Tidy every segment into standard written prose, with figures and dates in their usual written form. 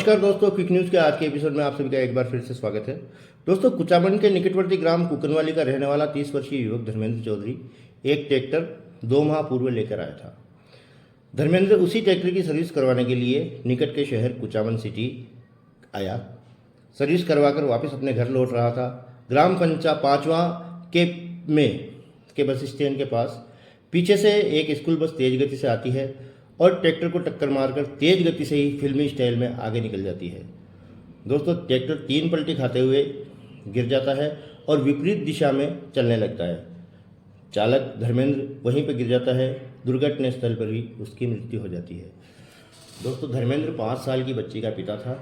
नमस्कार दोस्तों, quick news के आज के एपिसोड में आप सभी का एक बार फिर से स्वागत है। दोस्तों, कुचामन के निकटवर्ती ग्राम कुकनवाली का रहने वाला 30 वर्षीय युवक धर्मेंद्र चौधरी एक ट्रैक्टर 2 माह पूर्व लेकर आया था। धर्मेंद्र उसी ट्रैक्टर की सर्विस करवाने के लिए निकट के शहर कुचामन सिटी आया। सर्विस करवाकर वापस अपने घर लौट रहा था। ग्राम पंचायत 5वां के बस स्टैंड के पास पीछे से एक स्कूल बस तेज गति से आती है और ट्रैक्टर को टक्कर मारकर तेज गति से ही फिल्मी स्टाइल में आगे निकल जाती है। दोस्तों, ट्रैक्टर 3 पलटी खाते हुए गिर जाता है और विपरीत दिशा में चलने लगता है। चालक धर्मेंद्र वहीं पर गिर जाता है। दुर्घटना स्थल पर ही उसकी मृत्यु हो जाती है। दोस्तों, धर्मेंद्र 5 साल की बच्ची का पिता था।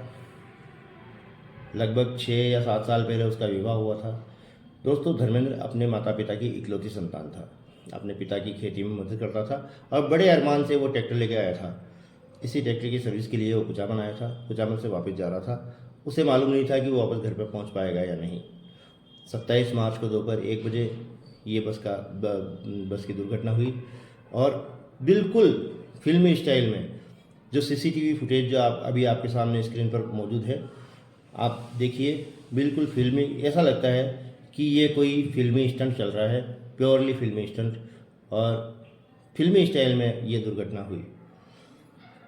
लगभग 6 या 7 साल पहले उसका विवाह हुआ था। दोस्तों, धर्मेंद्र अपने माता पिता की इकलौती संतान था। अपने पिता की खेती में मदद करता था और बड़े अरमान से वो ट्रैक्टर लेके आया था। इसी ट्रैक्टर की सर्विस के लिए वो कुचामन आया था। कुचामन से वापस जा रहा था। उसे मालूम नहीं था कि वो वापस घर पर पहुंच पाएगा या नहीं। 27 मार्च को दोपहर 1 बजे ये बस की दुर्घटना हुई और बिल्कुल फिल्मी स्टाइल में जो सीसीटीवी फुटेज जो अभी आपके सामने स्क्रीन पर मौजूद है, आप देखिए, बिल्कुल फिल्मी। ऐसा लगता है कि ये कोई फिल्मी स्टंट चल रहा है, प्योरली फिल्मी स्टंट, और फिल्मी स्टाइल में ये दुर्घटना हुई।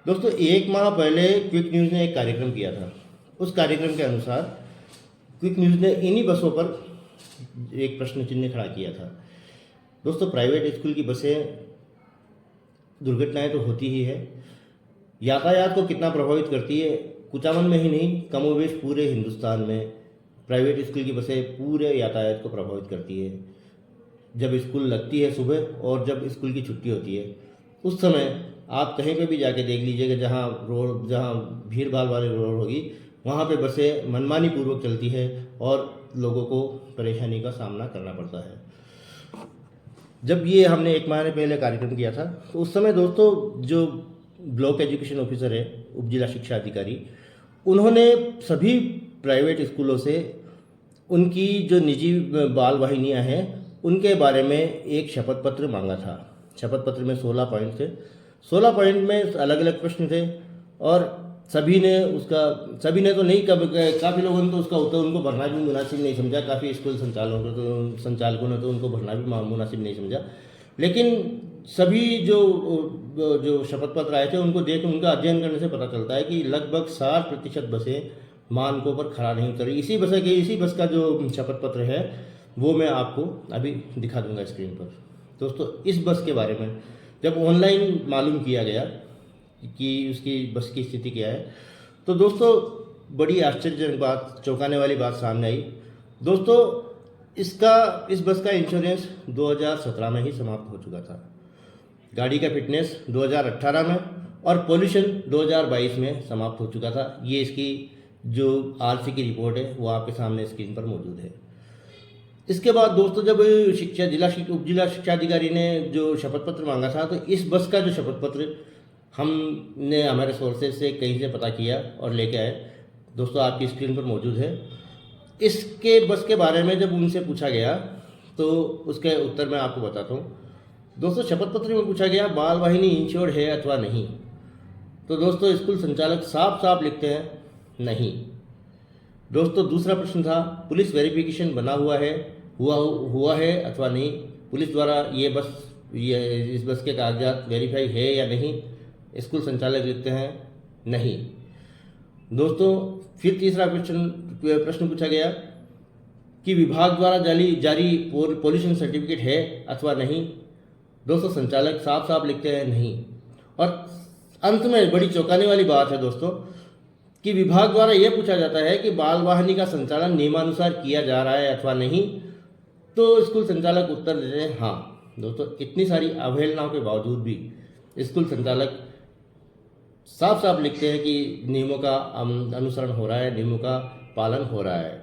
दोस्तों, 1 माह पहले क्विक न्यूज़ ने एक कार्यक्रम किया था। उस कार्यक्रम के अनुसार क्विक न्यूज़ ने इन्हीं बसों पर एक प्रश्न चिन्ह खड़ा किया था। दोस्तों, प्राइवेट स्कूल की बसें दुर्घटनाएं तो होती ही है। यातायात को कितना प्रभावित करती है, कुचामन में ही नहीं, कमोवेश पूरे हिंदुस्तान में प्राइवेट स्कूल की बसें पूरे यातायात को प्रभावित करती है। जब स्कूल लगती है सुबह और जब स्कूल की छुट्टी होती है, उस समय आप कहीं पे भी जाके देख लीजिएगा, जहाँ भीड़ भाड़ वाली रोड होगी, वहाँ पे बसें मनमानी पूर्वक चलती है और लोगों को परेशानी का सामना करना पड़ता है। जब ये हमने 1 महीने पहले कार्यक्रम किया था, तो उस समय दोस्तों जो ब्लॉक एजुकेशन ऑफिसर है, उप जिला शिक्षा अधिकारी, उन्होंने सभी प्राइवेट स्कूलों से उनकी जो निजी बाल वाहिनियाँ हैं उनके बारे में एक शपथ पत्र मांगा था। शपथ पत्र में 16 पॉइंट थे। 16 पॉइंट में अलग अलग प्रश्न थे और सभी ने तो नहीं, काफ़ी लोगों ने तो उसका उत्तर उनको भरना भी मुनासिब नहीं समझा। काफ़ी स्कूल संचालकों ने तो उनको भरना भी मुनासिब नहीं समझा। लेकिन सभी जो शपथ पत्र आए थे उनको देख, उनका अध्ययन करने से पता चलता है कि लगभग 60% बसें मानकों पर खड़ा नहीं उतरी। इसी बस का जो शपथ पत्र है वो मैं आपको अभी दिखा दूंगा स्क्रीन पर। दोस्तों, इस बस के बारे में जब ऑनलाइन मालूम किया गया कि उसकी बस की स्थिति क्या है, तो दोस्तों बड़ी आश्चर्यजनक बात, चौंकाने वाली बात सामने आई। दोस्तों, इस बस का इंश्योरेंस 2017 में ही समाप्त हो चुका था। गाड़ी का फिटनेस 2018 में और पोल्यूशन 2022 में समाप्त हो चुका था। ये इसकी जो आरसी की रिपोर्ट है वो आपके सामने स्क्रीन पर मौजूद है। इसके बाद दोस्तों, जब उप जिला शिक्षा अधिकारी ने जो शपथ पत्र मांगा था, तो इस बस का जो शपथ पत्र हमने हमारे सोर्सेज से कहीं से पता किया और लेके आए। दोस्तों, आपकी स्क्रीन पर मौजूद है। इसके बस के बारे में जब उनसे पूछा गया तो उसके उत्तर मैं आपको बताता हूँ। दोस्तों, शपथ पत्र में पूछा गया बाल वाहिनी इंश्योर्ड है अथवा नहीं। तो दोस्तों, स्कूल संचालक साफ साफ लिखते हैं नहीं। दोस्तों, दूसरा प्रश्न था पुलिस वेरिफिकेशन बना हुआ है अथवा नहीं। पुलिस द्वारा इस बस के कागजात वेरीफाई है या नहीं। स्कूल संचालक लिखते हैं नहीं। दोस्तों, फिर तीसरा प्रश्न पूछा गया कि विभाग द्वारा जारी पोल्यूशन सर्टिफिकेट है अथवा नहीं। दोस्तों, संचालक साफ साफ लिखते हैं नहीं। और अंत में बड़ी चौंकाने वाली बात है दोस्तों कि विभाग द्वारा यह पूछा जाता है कि बाल वाहिनी का संचालन नियमानुसार किया जा रहा है अथवा नहीं। तो स्कूल संचालक उत्तर देते हैं हाँ। दोस्तों, इतनी सारी अवहेलनाओं के बावजूद भी स्कूल संचालक साफ साफ लिखते हैं कि नियमों का अनुसरण हो रहा है, नियमों का पालन हो रहा है।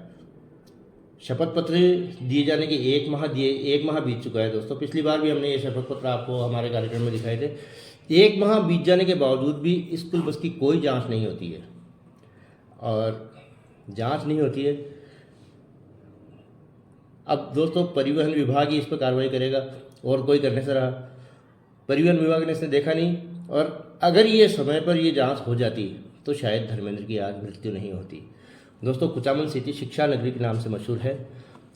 शपथ पत्र दिए जाने के 1 माह बीत चुका है। दोस्तों, पिछली बार भी हमने ये शपथ पत्र आपको हमारे कार्यक्रम में दिखाए थे। 1 माह बीत जाने के बावजूद भी स्कूल बस की कोई जांच नहीं होती है और जांच नहीं होती है। अब दोस्तों, परिवहन विभाग ही इस पर कार्रवाई करेगा और कोई करने से रहा। परिवहन विभाग ने इसे देखा नहीं और अगर ये समय पर ये जांच हो जाती तो शायद धर्मेंद्र की आज मृत्यु नहीं होती। दोस्तों, कुचामन सिटी शिक्षा नगरी के नाम से मशहूर है।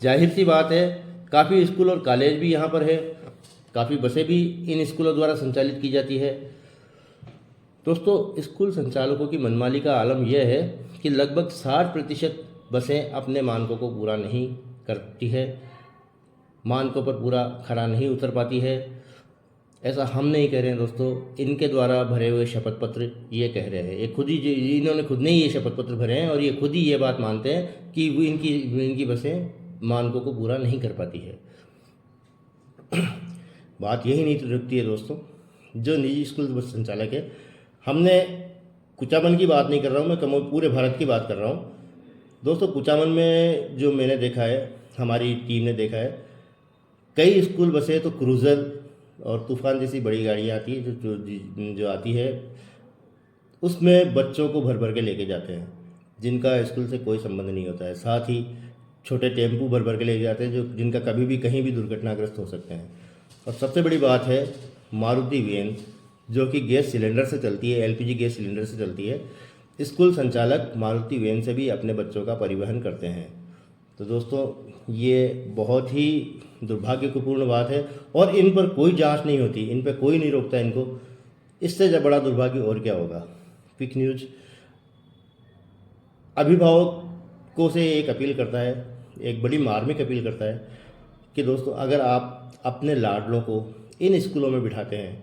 जाहिर सी बात है, काफ़ी स्कूल और कॉलेज भी यहाँ पर है, काफ़ी बसें भी इन स्कूलों द्वारा संचालित की जाती है। दोस्तों, स्कूल संचालकों की मनमानी का आलम यह है कि लगभग 60% बसें अपने मानकों को पूरा नहीं करती है, मानकों पर पूरा खरा नहीं उतर पाती है। ऐसा हम नहीं कह रहे हैं दोस्तों, इनके द्वारा भरे हुए शपथ पत्र ये कह रहे हैं। ये खुद ही, इन्होंने खुद ने ही ये शपथ पत्र भरे हैं और ये खुद ही ये बात मानते हैं कि वो इनकी बसें मानकों को पूरा नहीं कर पाती है। बात यही नहीं रुकती है दोस्तों, जो निजी स्कूल बस संचालक है, हमने कुचामन की बात नहीं कर रहा हूँ मैं, पूरे भारत की बात कर रहा हूँ। दोस्तों, कुचामन में जो मैंने देखा है, हमारी टीम ने देखा है, कई स्कूल बसें तो क्रूज़र और तूफ़ान जैसी बड़ी गाड़ियाँ आती है जो आती है, उसमें बच्चों को भर भर के लेके जाते हैं, जिनका स्कूल से कोई संबंध नहीं होता है। साथ ही छोटे टेम्पू भर भर के लेके जाते हैं, जिनका कभी भी कहीं भी दुर्घटनाग्रस्त हो सकते हैं। और सबसे बड़ी बात है मारुति वैन, जो कि गैस सिलेंडर से चलती है, एलपीजी गैस सिलेंडर से चलती है। स्कूल संचालक मारुति वैन से भी अपने बच्चों का परिवहन करते हैं। तो दोस्तों, ये बहुत ही दुर्भाग्यपूर्ण बात है और इन पर कोई जांच नहीं होती, इन पर कोई नहीं रोकता इनको। इससे जब बड़ा दुर्भाग्य और क्या होगा। क्विक न्यूज़ अभिभावकों से एक अपील करता है, एक बड़ी मार्मिक अपील करता है कि दोस्तों, अगर आप अपने लाडलों को इन स्कूलों में बिठाते हैं,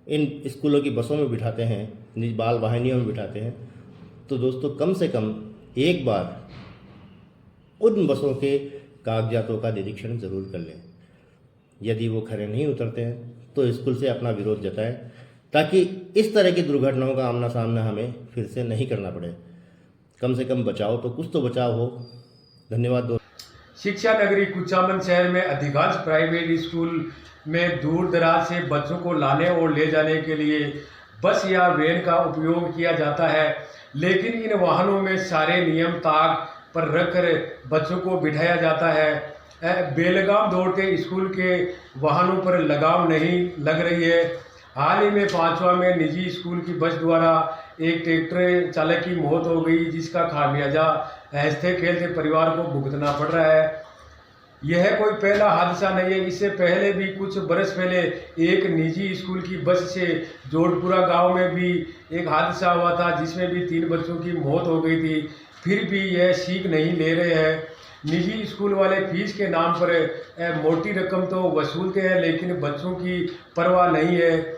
इन स्कूलों की बसों में बिठाते हैं, बाल वाहिनियों में बिठाते हैं, तो दोस्तों कम से कम एक बार उन बसों के कागजातों का निरीक्षण ज़रूर कर लें। यदि वो खरे नहीं उतरते हैं तो स्कूल से अपना विरोध जताएं, ताकि इस तरह की दुर्घटनाओं का आमना सामना हमें फिर से नहीं करना पड़े। कम से कम बचाओ तो कुछ तो बचाव हो। धन्यवाद दोस्तों। शिक्षा नगरी कुचामन शहर में अधिकांश प्राइवेट स्कूल में दूर दराज से बच्चों को लाने और ले जाने के लिए बस या वैन का उपयोग किया जाता है, लेकिन इन वाहनों में सारे नियम ताक पर रखकर बच्चों को बिठाया जाता है। बेलगाम दौड़ते स्कूल के वाहनों पर लगाम नहीं लग रही है। हाल ही में 5वां में निजी स्कूल की बस द्वारा एक ट्रैक्टर चालक की मौत हो गई, जिसका खामियाजा हंसते खेलते परिवार को भुगतना पड़ रहा है। यह कोई पहला हादसा नहीं है, इससे पहले भी कुछ बरस पहले एक निजी स्कूल की बस से जोधपुरा गांव में भी एक हादसा हुआ था, जिसमें भी 3 बच्चों की मौत हो गई थी। फिर भी यह सीख नहीं ले रहे हैं। निजी स्कूल वाले फीस के नाम पर मोटी रकम तो वसूलते हैं, लेकिन बच्चों की परवाह नहीं है।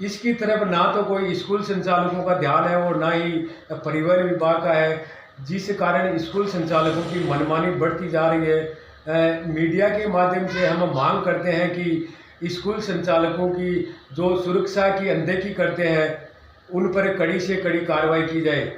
इसकी तरफ ना तो कोई स्कूल संचालकों का ध्यान है और ना ही परिवहन विभाग का है, जिस कारण स्कूल संचालकों की मनमानी बढ़ती जा रही है। मीडिया के माध्यम से हम मांग करते हैं कि स्कूल संचालकों की जो सुरक्षा की अनदेखी करते हैं, उन पर कड़ी से कड़ी कार्रवाई की जाए।